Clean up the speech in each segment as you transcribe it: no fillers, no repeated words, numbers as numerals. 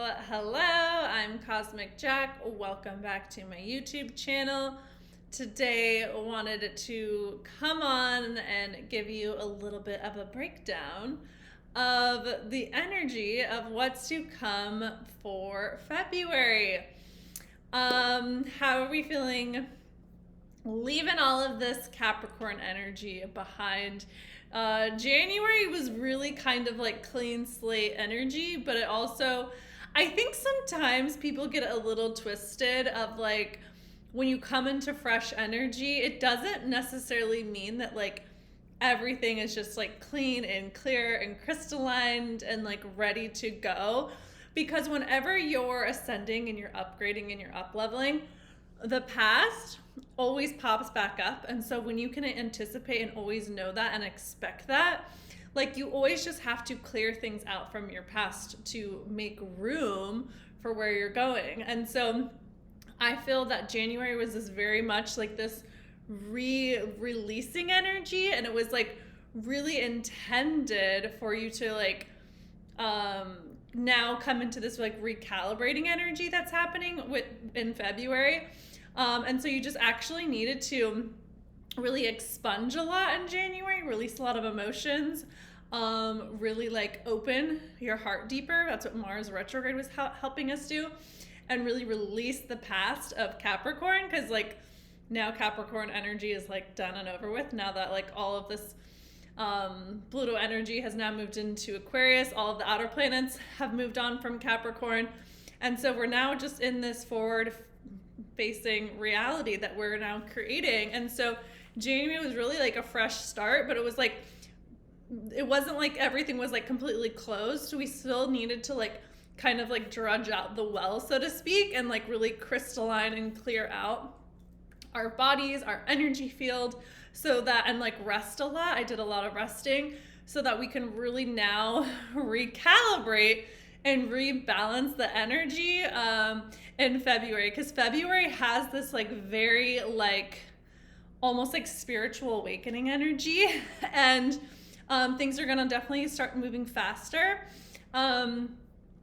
Hello, I'm Cosmic Jack. Welcome back to my YouTube channel. Today I wanted to come on and give you a little bit of a breakdown of the energy of what's to come for February. How are we feeling? Leaving all of this Capricorn energy behind. January was really kind of like clean slate energy, but it also, I think sometimes people get a little twisted of like, when you come into fresh energy, it doesn't necessarily mean that like everything is just like clean and clear and crystalline and like ready to go. Because whenever you're ascending and you're upgrading and you're up leveling, the past always pops back up. And so when you can anticipate and always know that and expect that, like you always just have to clear things out from your past to make room for where you're going. And so I feel that January was this very much like this releasing energy, and it was like really intended for you to like now come into this like recalibrating energy that's happening in February. And so you just actually needed to really expunge a lot in January, release a lot of emotions, really like open your heart deeper. That's what Mars retrograde was helping us do, and really release the past of Capricorn, because like now Capricorn energy is like done and over with. Now that like all of this Pluto energy has now moved into Aquarius, all of the outer planets have moved on from Capricorn. And so we're now just in this forward facing reality that we're now creating. And so January was really like a fresh start, but it was like, it wasn't like everything was like completely closed. We still needed to like kind of like drudge out the well, so to speak, and like really crystalline and clear out our bodies, our energy field, so that, and like rest a lot. I did a lot of resting so that we can really now recalibrate and rebalance the energy in February, because February has this like very like almost like spiritual awakening energy, and things are gonna definitely start moving faster. And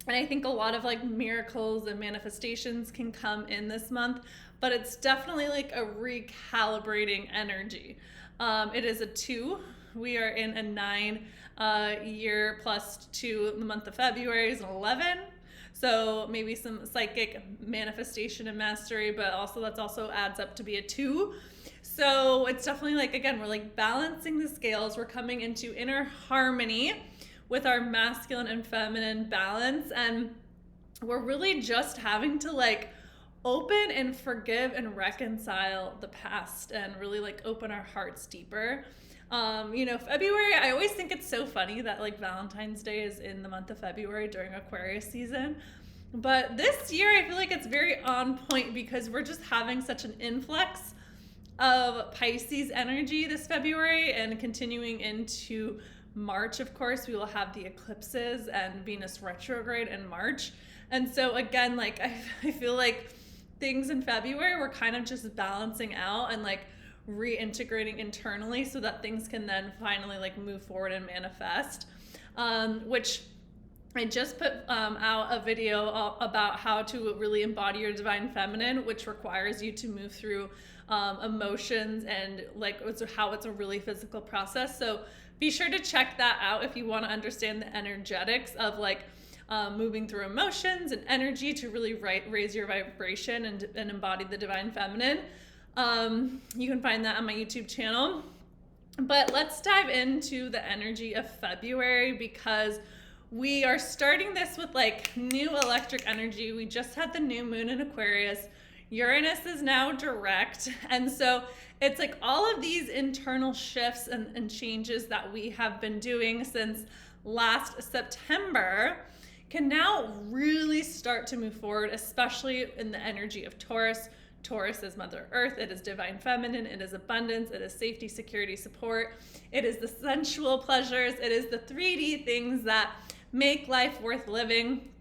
I think a lot of like miracles and manifestations can come in this month, but it's definitely like a recalibrating energy. It is a 2. We are in a 9 year plus 2. The month of February is an 11. So maybe some psychic manifestation and mastery, but also that's also adds up to be a 2. So it's definitely like, again, we're like balancing the scales. We're coming into inner harmony with our masculine and feminine balance. And we're really just having to like open and forgive and reconcile the past and really like open our hearts deeper. February, I always think it's so funny that like Valentine's Day is in the month of February during Aquarius season. But this year, I feel like it's very on point because we're just having such an influx of Pisces energy this February, and continuing into March, of course, we will have the eclipses and Venus retrograde in March. And so again, like I feel like things in February we're kind of just balancing out and like reintegrating internally so that things can then finally like move forward and manifest, which I just put out a video about how to really embody your divine feminine, which requires you to move through emotions and like how it's a really physical process. So be sure to check that out if you want to understand the energetics of like moving through emotions and energy to really raise your vibration and embody the divine feminine. You can find that on my YouTube channel. But let's dive into the energy of February, because we are starting this with like new electric energy. We just had the new moon in Aquarius. Uranus is now direct. And so it's like all of these internal shifts and changes that we have been doing since last September can now really start to move forward, especially in the energy of Taurus. Taurus is Mother Earth. It is divine feminine. It is abundance. It is safety, security, support. It is the sensual pleasures. It is the 3D things that make life worth living.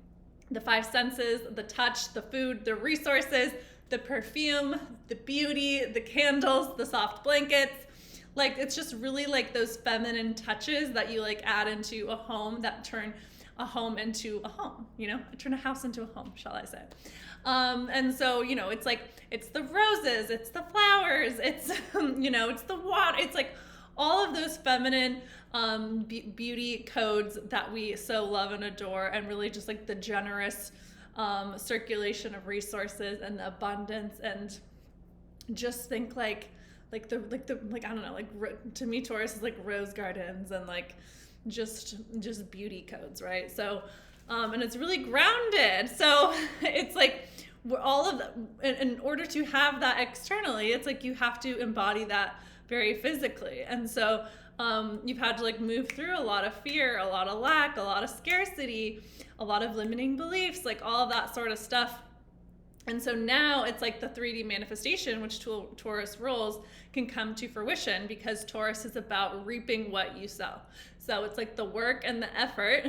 The 5 senses, the touch, the food, the resources, the perfume, the beauty, the candles, the soft blankets. Like, it's just really like those feminine touches that you like add into a home that turn a home into a home, you know, turn a house into a home, shall I say. And so, you know, it's like, it's the roses, it's the flowers, it's, you know, it's the water, it's like all of those feminine beauty codes that we so love and adore, and really just like the generous circulation of resources and the abundance, and just think like I don't know, like to me Taurus is like rose gardens and like just beauty codes, right? So and it's really grounded. So it's like we're all of the, in order to have that externally, it's like you have to embody that very physically. And so you've had to like move through a lot of fear, a lot of lack, a lot of scarcity, a lot of limiting beliefs, like all of that sort of stuff. And so now it's like the 3D manifestation, which Taurus rules, can come to fruition, because Taurus is about reaping what you sow. So it's like the work and the effort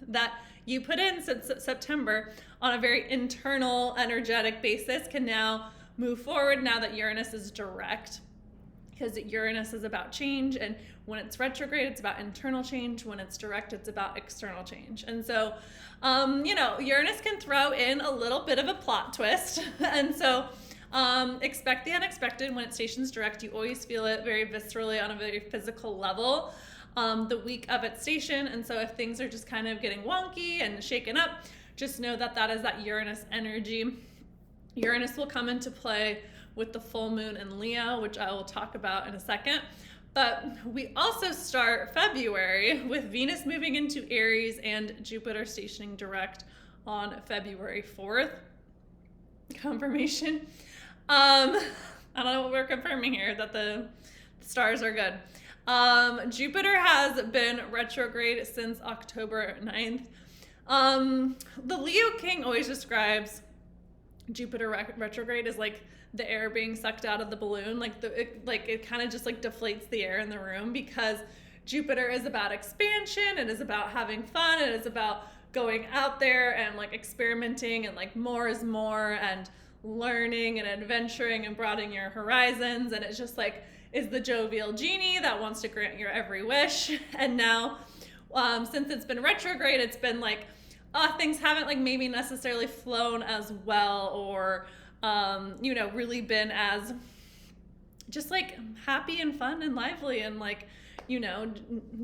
that you put in since September on a very internal, energetic basis can now move forward now that Uranus is direct. Because Uranus is about change, and when it's retrograde, it's about internal change. When it's direct, it's about external change. And so, you know, Uranus can throw in a little bit of a plot twist. And so expect the unexpected. When it stations direct, you always feel it very viscerally on a very physical level the week of its station. And so if things are just kind of getting wonky and shaken up, just know that that is that Uranus energy. Uranus will come into play with the full moon in Leo, which I will talk about in a second. But we also start February with Venus moving into Aries and Jupiter stationing direct on February 4th. Confirmation. I don't know what we're confirming here, that the stars are good. Jupiter has been retrograde since October 9th. The Leo King always describes Jupiter retrograde as like the air being sucked out of the balloon, it kind of just like deflates the air in the room, because Jupiter is about expansion, it is about having fun, it is about going out there and like experimenting, and like more is more, and learning and adventuring and broadening your horizons. And it's just like is the jovial genie that wants to grant your every wish. And now since it's been retrograde, it's been like things haven't like maybe necessarily flown as well, or you know, really been as just like happy and fun and lively, and like, you know,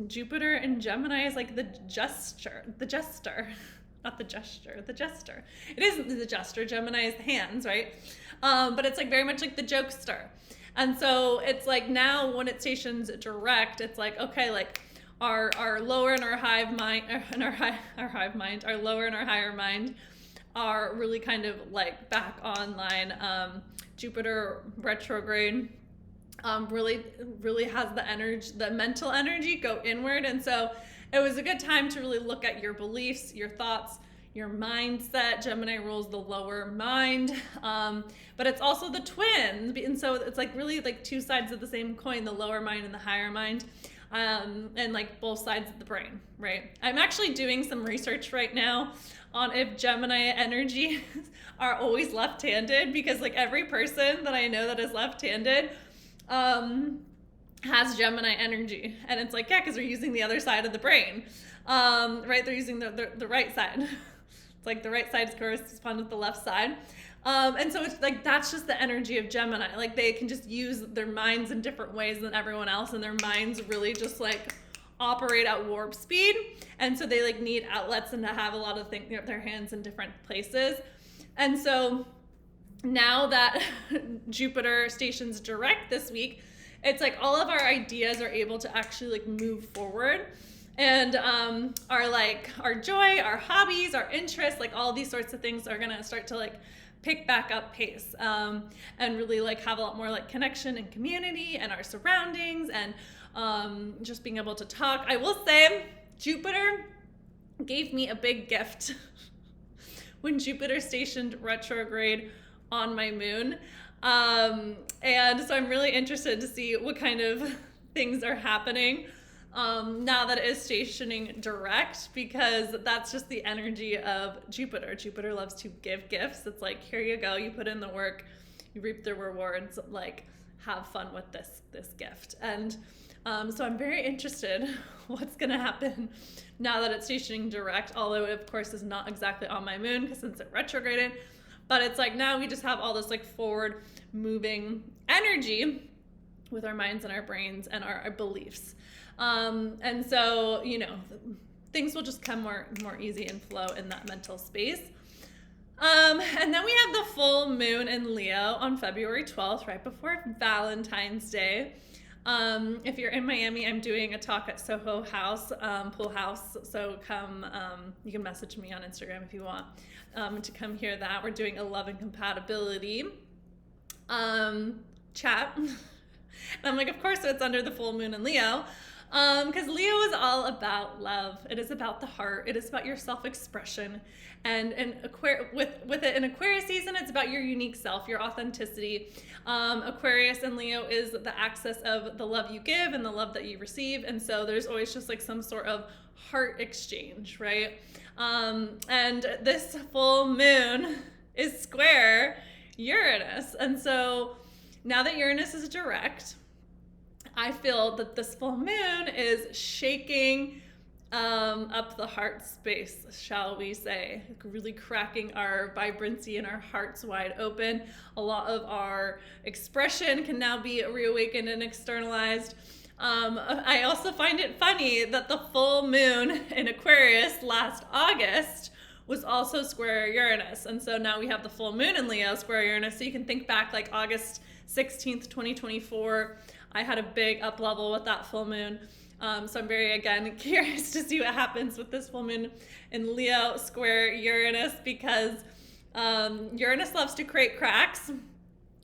Jupiter in Gemini is like the jester, not the gesture, the jester. It isn't the jester, Gemini is the hands, right? But it's like very much like the jokester. And so it's like now when it stations direct, it's like, okay, like our lower and our hive mind, our lower and our higher mind are really kind of like back online. Jupiter retrograde really has the energy, the mental energy go inward. And so it was a good time to really look at your beliefs, your thoughts, your mindset. Gemini rules the lower mind, but it's also the twin. And so it's like really like two sides of the same coin, the lower mind and the higher mind. And like both sides of the brain, right? I'm actually doing some research right now on if Gemini energies are always left-handed, because like every person that I know that is left-handed has Gemini energy. And it's like, yeah, because they're using the other side of the brain, right? They're using the right side. It's like the right side corresponds with the left side. And so it's like, that's just the energy of Gemini. Like they can just use their minds in different ways than everyone else. And their minds really just like operate at warp speed. And so they like need outlets and to have a lot of things, their hands in different places. And so now that Jupiter stations direct this week, it's like all of our ideas are able to actually like move forward. And our joy, our hobbies, our interests, like all these sorts of things are gonna start to like pick back up pace, and really like have a lot more like connection and community and our surroundings, and just being able to talk. I will say Jupiter gave me a big gift when Jupiter stationed retrograde on my moon. And so I'm really interested to see what kind of things are happening now that it is stationing direct, because that's just the energy of Jupiter. Jupiter loves to give gifts. It's like, here you go, you put in the work, you reap the rewards, like have fun with this gift. And So I'm very interested what's going to happen now that it's stationing direct, although it of course is not exactly on my moon because since it retrograded. But it's like now we just have all this like forward moving energy with our minds and our brains and our beliefs. And so, you know, things will just come more easy and flow in that mental space. And then we have the full moon in Leo on February 12th, right before Valentine's Day. If you're in Miami, I'm doing a talk at Soho House, Pool House. So come, you can message me on Instagram if you want to come hear that. We're doing a love and compatibility chat. And I'm like, of course it's under the full moon in Leo. Because Leo is all about love. It is about the heart. It is about your self-expression. And with it in Aquarius season, it's about your unique self, your authenticity. Aquarius and Leo is the axis of the love you give and the love that you receive. And so there's always just like some sort of heart exchange, right? And this full moon is square Uranus. And so now that Uranus is direct, I feel that this full moon is shaking up the heart space, shall we say, really cracking our vibrancy and our hearts wide open. A lot of our expression can now be reawakened and externalized. I also find it funny that the full moon in Aquarius last August was also square Uranus. And so now we have the full moon in Leo square Uranus. So you can think back like August 16th, 2024. I had a big up level with that full moon. So I'm very, again, curious to see what happens with this full moon in Leo square Uranus, because Uranus loves to create cracks.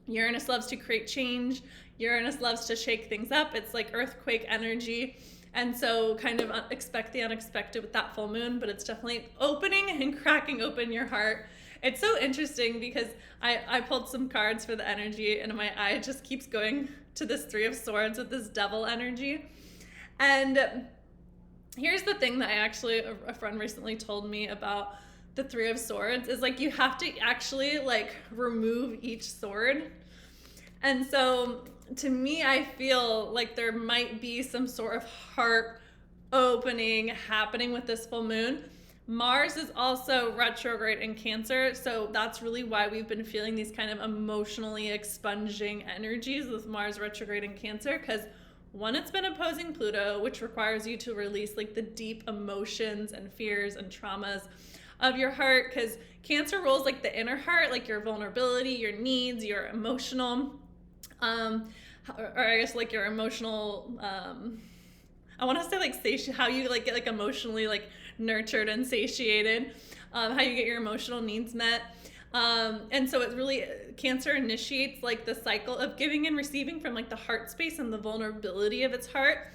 Uranus loves to create change. Uranus loves to shake things up. It's like earthquake energy. And so kind of expect the unexpected with that full moon, but it's definitely opening and cracking open your heart. It's so interesting because I pulled some cards for the energy and my eye just keeps going to this Three of Swords with this devil energy. And here's the thing that a friend recently told me about the Three of Swords is like you have to actually like remove each sword. And so to me, I feel like there might be some sort of heart opening happening with this full moon. Mars is also retrograde in Cancer, so that's really why we've been feeling these kind of emotionally expunging energies with Mars retrograde in Cancer, because one, it's been opposing Pluto, which requires you to release like the deep emotions and fears and traumas of your heart, because Cancer rules like the inner heart, like your vulnerability, your needs, your emotional, or I guess like your emotional, I want to say like how you like get like emotionally like nurtured and satiated, how you get your emotional needs met. And so it really, Cancer initiates like the cycle of giving and receiving from like the heart space and the vulnerability of its heart.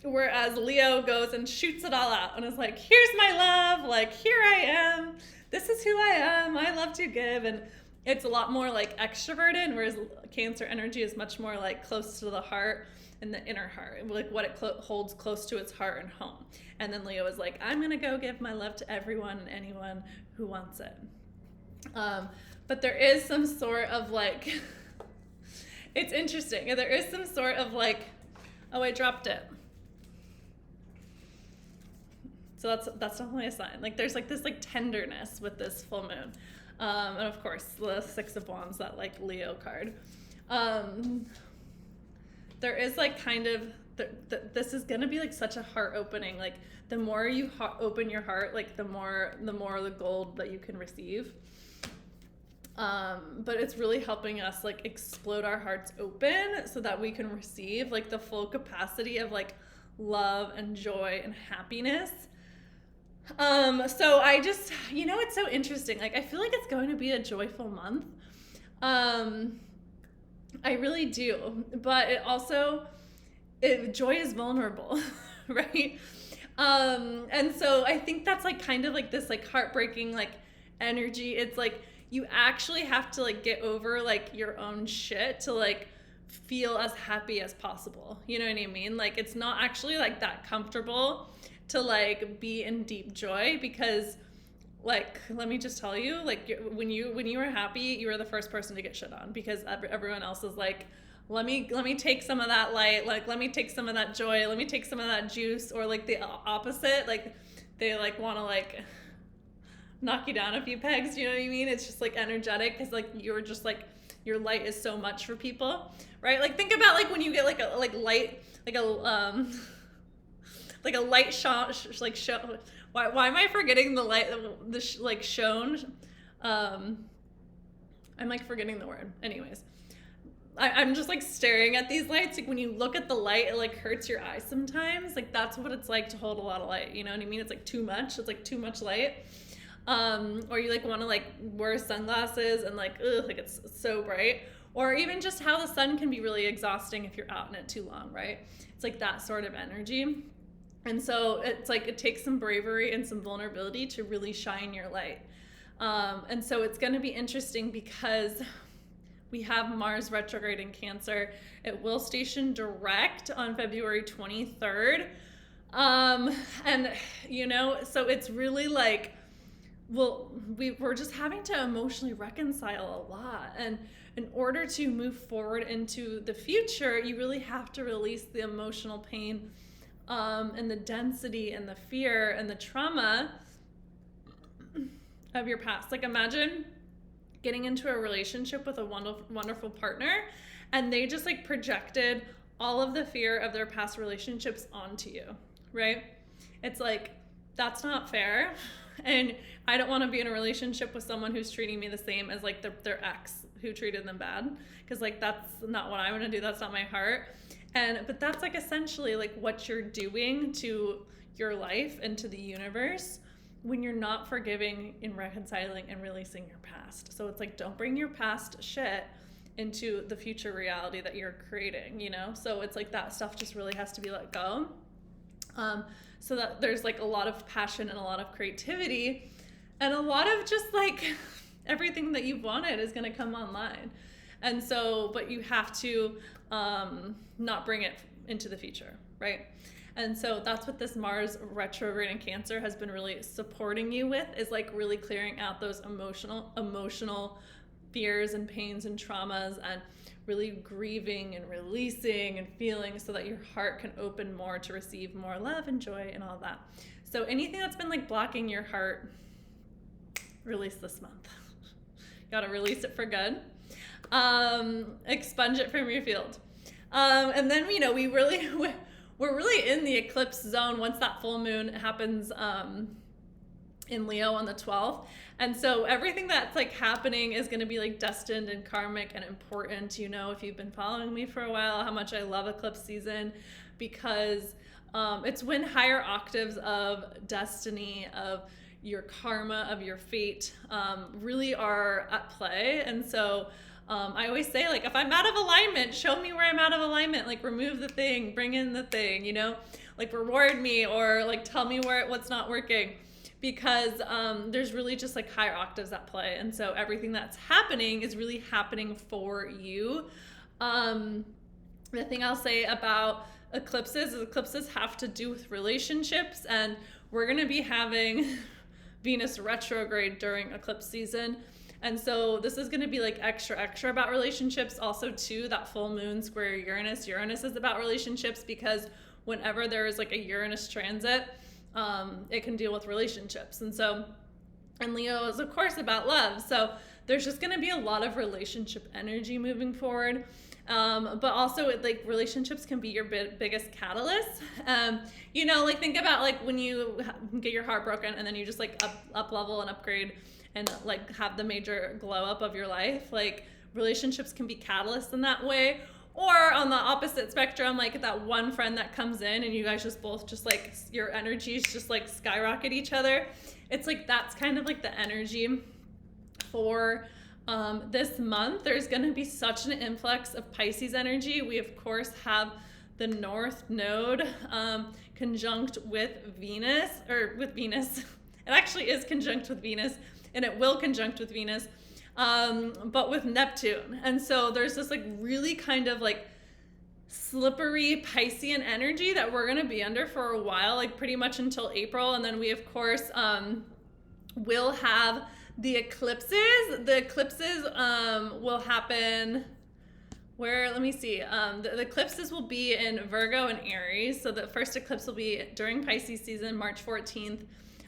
Whereas Leo goes and shoots it all out and is like, here's my love, like here I am, this is who I am, I love to give. And it's a lot more like extroverted, whereas Cancer energy is much more like close to the heart and the inner heart, like what it holds close to its heart and home. And then Leo is like, I'm gonna go give my love to everyone and anyone who wants it. But there is some sort of like, it's interesting. There is some sort of like, oh, I dropped it. So that's definitely a sign. Like there's like this like tenderness with this full moon. And of course the Six of Wands, that like Leo card. There is like kind of, this is gonna be like such a heart opening. Like the more you open your heart, like the more the gold that you can receive. But it's really helping us like explode our hearts open so that we can receive like the full capacity of like love and joy and happiness. So I just, you know, it's so interesting. Like I feel like it's going to be a joyful month. I really do, but it also, joy is vulnerable, right? And so I think that's like kind of like this like heartbreaking like energy. It's like you actually have to like get over like your own shit to like feel as happy as possible. You know what I mean? Like it's not actually like that comfortable to like be in deep joy, because like, let me just tell you, like when you were happy, you were the first person to get shit on, because everyone else is like let me take some of that light, like let me take some of that joy, let me take some of that juice. Or like the opposite, like they like want to like knock you down a few pegs, you know what I mean? It's just like energetic, because like you're just like, your light is so much for people, right? Like think about like when you get like a like light, like a light shot, like show. Why am I forgetting the light, like shown? I'm like forgetting the word. Anyways, I'm just like staring at these lights. Like when you look at the light, it like hurts your eyes sometimes. Like that's what it's like to hold a lot of light. You know what I mean? It's like too much. It's like too much light. Or you like want to like wear sunglasses and like, ugh, like it's so bright. Or even just how the sun can be really exhausting if you're out in it too long, right? It's like that sort of energy. And so it's like, it takes some bravery and some vulnerability to really shine your light. And so it's going to be interesting because we have Mars retrograde in Cancer. It will station direct on February 23rd. And you know, so it's really like, well, we're just having to emotionally reconcile a lot. And in order to move forward into the future, you really have to release the emotional pain, and the density and the fear and the trauma of your past. Like imagine getting into a relationship with a wonderful partner, and they just like projected all of the fear of their past relationships onto you, right? It's like, that's not fair. And I don't want to be in a relationship with someone who's treating me the same as like their ex who treated them bad. Because like, that's not what I want to do. That's not my heart. But that's like essentially like what you're doing to your life and to the universe when you're not forgiving and reconciling and releasing your past. So it's like, don't bring your past shit into the future reality that you're creating, you know? So it's like that stuff just really has to be let go. So that there's like a lot of passion and a lot of creativity and a lot of just like everything that you've wanted is going to come online. And so, but you have to not bring it into the future, right? And so that's what this Mars retrograde in Cancer has been really supporting you with, is like really clearing out those emotional fears and pains and traumas, and really grieving and releasing and feeling, so that your heart can open more to receive more love and joy and all that. So anything that's been like blocking your heart, release this month. You gotta release it for good. Expunge it from your field. And then, you know, we're really in the eclipse zone once that full moon happens in Leo on the 12th. And so everything that's like happening is going to be like destined and karmic and important. You know, if you've been following me for a while, how much I love eclipse season, because it's when higher octaves of destiny, of your karma, of your fate really are at play. And so I always say, like, if I'm out of alignment, show me where I'm out of alignment. Like, remove the thing, bring in the thing, you know, like reward me, or like tell me what's not working. Because there's really just like higher octaves at play. And so everything that's happening is really happening for you. The thing I'll say about eclipses have to do with relationships. And we're going to be having Venus retrograde during eclipse season. And so this is going to be like extra about relationships. Also too, that full moon square Uranus is about relationships, because whenever there is like a Uranus transit, it can deal with relationships. And so, and Leo is of course about love. So there's just going to be a lot of relationship energy moving forward. But also like relationships can be your biggest catalyst. You know, like think about like when you get your heart broken and then you just like up level and upgrade and like have the major glow up of your life. Like relationships can be catalysts in that way. Or on the opposite spectrum, like that one friend that comes in and you guys just both just like your energies just like skyrocket each other. It's like that's kind of like the energy for this month. There's going to be such an influx of Pisces energy. We of course have the North Node conjunct with Venus, It actually is conjunct with Venus, and it will conjunct with Venus. But with Neptune. And so there's this like really kind of like slippery Piscean energy that we're going to be under for a while, like pretty much until April. And then we of course will have the eclipses. The eclipses will happen Let me see. The eclipses will be in Virgo and Aries. So the first eclipse will be during Pisces season, March 14th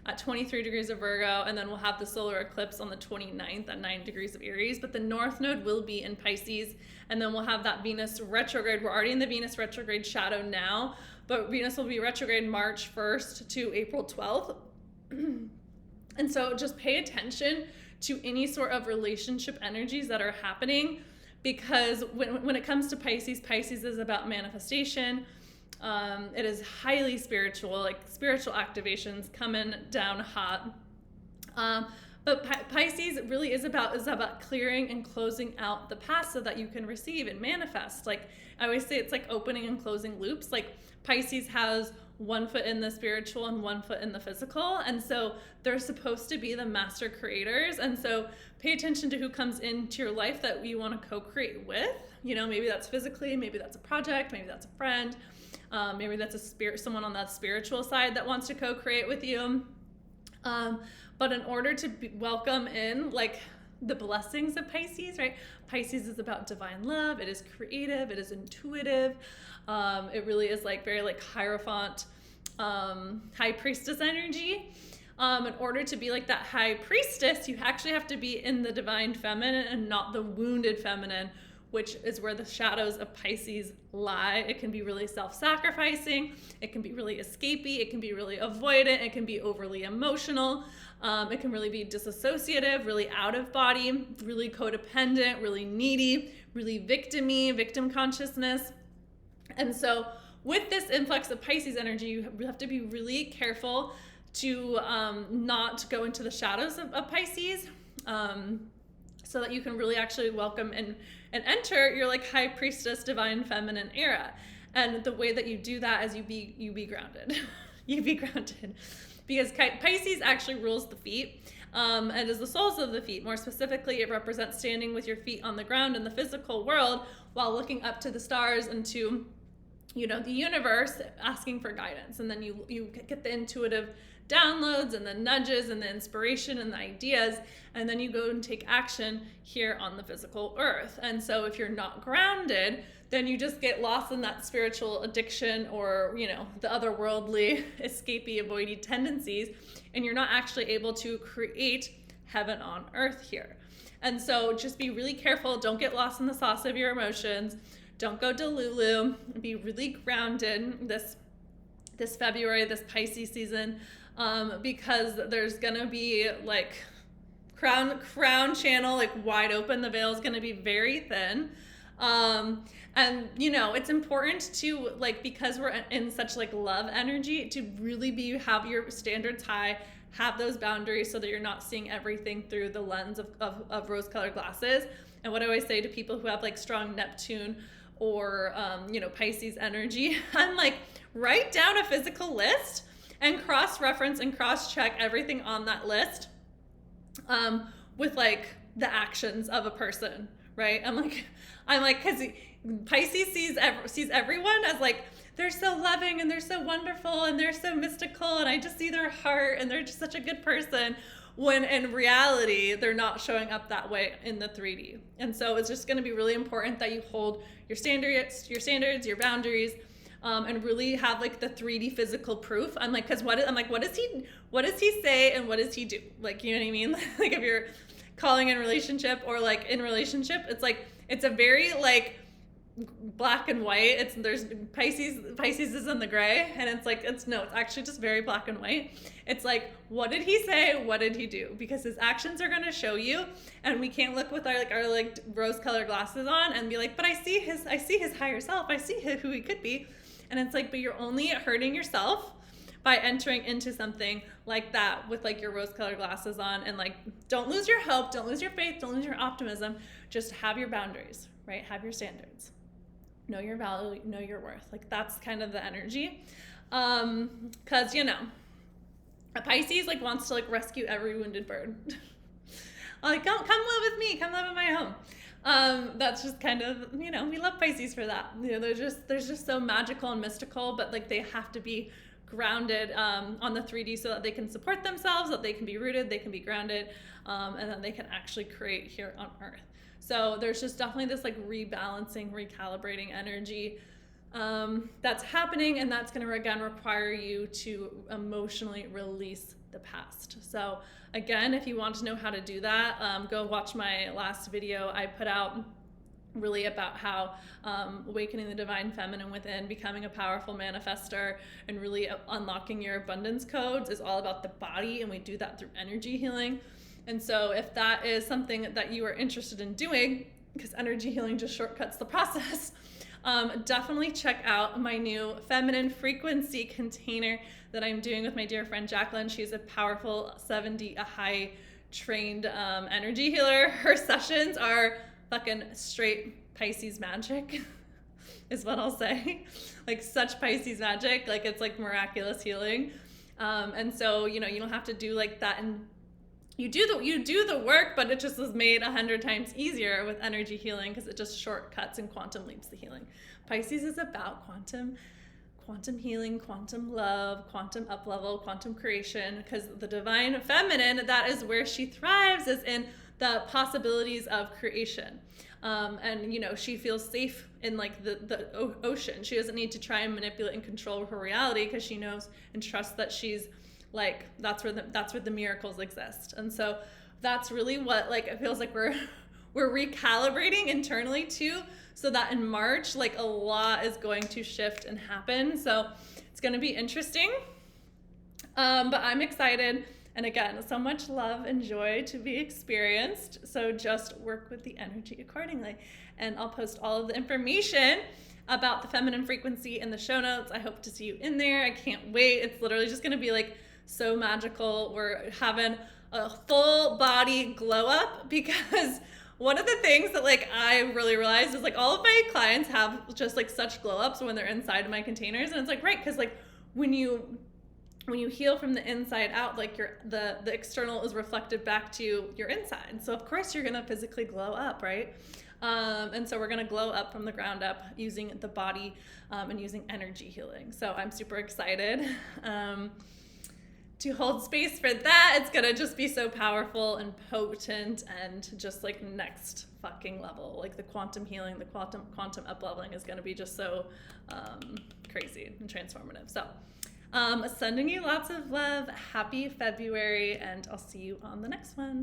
at 23 degrees of Virgo. And then we'll have the solar eclipse on the 29th at 9 degrees of Aries. But the North Node will be in Pisces. And then we'll have that Venus retrograde. We're already in the Venus retrograde shadow now. But Venus will be retrograde March 1st to April 12th. And so just pay attention to any sort of relationship energies that are happening. Because when it comes to Pisces, Pisces is about manifestation. It is highly spiritual, like spiritual activations coming down hot. But Pisces really is about clearing and closing out the past so that you can receive and manifest. Like I always say, it's like opening and closing loops. Like Pisces has one foot in the spiritual and one foot in the physical. And so they're supposed to be the master creators. And so pay attention to who comes into your life that you want to co-create with. You know, maybe that's physically, maybe that's a project, maybe that's a friend, maybe that's someone on that spiritual side that wants to co-create with you. But in order to welcome in like the blessings of Pisces, right? Pisces is about divine love. It is creative. It is intuitive. It really is like very like Hierophant, high priestess energy. In order to be like that high priestess, you actually have to be in the divine feminine and not the wounded feminine, which is where the shadows of Pisces lie. It can be really self-sacrificing. It can be really escapey. It can be really avoidant. It can be overly emotional. It can really be disassociative, really out of body, really codependent, really needy, really victim-y, victim consciousness. And so with this influx of Pisces energy, you have to be really careful to not go into the shadows of Pisces, so that you can really actually welcome and enter your like high priestess, divine feminine era. And the way that you do that is you be grounded. You be grounded. Because Pisces actually rules the feet, and is the soles of the feet. More specifically, it represents standing with your feet on the ground in the physical world while looking up to the stars and to, you know, the universe, asking for guidance. And then you get the intuitive downloads and the nudges and the inspiration and the ideas, and then you go and take action here on the physical earth. And so if you're not grounded, then you just get lost in that spiritual addiction or, you know, the otherworldly, escapey, avoidy tendencies, and you're not actually able to create heaven on earth here. And so just be really careful. Don't get lost in the sauce of your emotions. Don't go Delulu. Be really grounded this February, this Pisces season, because there's gonna be like crown channel like wide open. The veil is gonna be very thin. And you know, it's important to like, because we're in such like love energy, to really have your standards high, have those boundaries so that you're not seeing everything through the lens of rose-colored glasses. And what I always say to people who have like strong Neptune or, you know, Pisces energy, I'm like, write down a physical list and cross-reference and cross-check everything on that list, with like the actions of a person, right? I'm like, cause Pisces sees everyone as like, they're so loving and they're so wonderful and they're so mystical and I just see their heart and they're just such a good person, when in reality, they're not showing up that way in the 3D. And so it's just gonna be really important that you hold your standards, your boundaries, and really have like the 3D physical proof. I'm like, what does he say and what does he do? Like, you know what I mean? Like if you're calling in relationship or like in relationship, it's like, it's a very like black and white. There's Pisces is in the gray, and it's like, it's actually just very black and white. It's like, what did he say? What did he do? Because his actions are going to show you, and we can't look with our rose-colored glasses on and be like, but I see his higher self. I see who he could be. And it's like, but you're only hurting yourself by entering into something like that with like your rose-colored glasses on. And like, don't lose your hope, don't lose your faith, don't lose your optimism. Just have your boundaries, right? Have your standards. Know your value, know your worth. Like, that's kind of the energy. Cause you know, a Pisces like wants to like rescue every wounded bird. Like, come live with me, come live in my home. That's just kind of, you know, we love Pisces for that. You know, they're just so magical and mystical, but like they have to be grounded on the 3D so that they can support themselves, that they can be rooted, they can be grounded, and then they can actually create here on Earth. So there's just definitely this like rebalancing, recalibrating energy that's happening, and that's going to again require you to emotionally release the past. So again, if you want to know how to do that, go watch my last video I put out, really about how awakening the divine feminine within, becoming a powerful manifester, and really unlocking your abundance codes is all about the body, and we do that through energy healing. And so if that is something that you are interested in doing, because energy healing just shortcuts the process, definitely check out my new feminine frequency container that I'm doing with my dear friend Jacqueline. She's a powerful 7D AHAI trained energy healer. Her sessions are fucking straight Pisces magic is what I'll say. Like such Pisces magic, like it's like miraculous healing. And so, you know, you don't have to do like that, and you do the work, but it just is made 100 times easier with energy healing because it just shortcuts and quantum leaps the healing. Pisces is about quantum healing, quantum love, quantum up level, quantum creation, because the divine feminine, that is where she thrives, is in the possibilities of creation. And you know, she feels safe in like the ocean. She doesn't need to try and manipulate and control her reality because she knows and trusts that she's like, that's where the miracles exist. And so that's really what, like, it feels like we're recalibrating internally too, so that in March, like, a lot is going to shift and happen. So it's going to be interesting. But I'm excited. And again, so much love and joy to be experienced. So just work with the energy accordingly. And I'll post all of the information about the feminine frequency in the show notes. I hope to see you in there. I can't wait. It's literally just going to be like so magical. We're having a full body glow up, because one of the things that like I really realized is like all of my clients have just like such glow ups when they're inside of my containers. And it's like, right, because like when you heal from the inside out, like the external is reflected back to your inside. So of course you're gonna physically glow up, right? And so we're gonna glow up from the ground up using the body and using energy healing. So I'm super excited to hold space for that. It's gonna just be so powerful and potent and just like next fucking level. Like the quantum healing, the quantum up leveling is gonna be just so crazy and transformative. So sending you lots of love. Happy February, and I'll see you on the next one.